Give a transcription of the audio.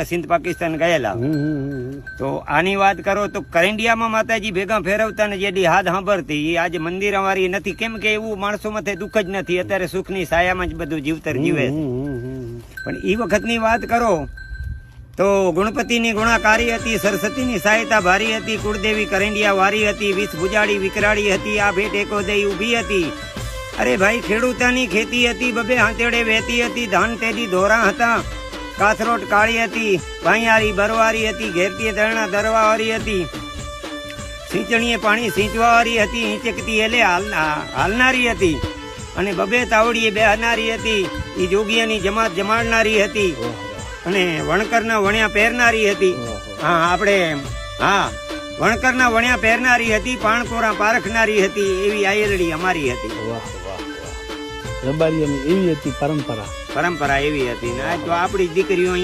સિંધ પાકિસ્તાન ગયેલા. તો આની વાત કરો તો કરંડિયામાં માતાજી ભેગા ફેરવતા ને જેડી હાથ સાંભળતી એ આજે મંદિર અમારી નથી. કેમ કે એવું માણસો માથે દુઃખ જ નથી. અત્યારે સુખની સાયામાં જ બધું જીવતર જીવે છે. પણ એ વખતની વાત કરો તો ગણપતિની ગુણાકારી હતી, સરસ્વતીની સહાયતા ભારી હતી, કુળદેવી કરંડિયા વારી હતી, 20 ભુજાડી વિકરાળી હતી, આ ભેટ એકો દઈ ઊભી હતી. અરે ભાઈ ખેડૂતાની ખેતી હતી, બબે હાંતેડે વહેતી હતી, ધાન તેડી ધોરા હતા, કાથરોટ કાળી હતી, ભાઈયારી બરવારી હતી, ઘેરતી દરણા દરવાવાળી હતી, સિંચણીએ પાણી સિંચવાવાળી હતી, હિંચકતી એલે હાલનારી હતી, અને બબે તાવડીએ બેહનારી હતી, એ જોગીયાની જમાત જમાડનારી હતી, અને વણકરના વણ્યા પહેરનારી હતી. હા આપણે વણકરના વણ્યા પહેરનારી હતી, પાણકોરા પારખનારી હતી. એવી આયલડી અમારી હતી. રબારીઓની એવી હતી પરંપરા એવી હતી ને. તો આપણી દીકરીઓ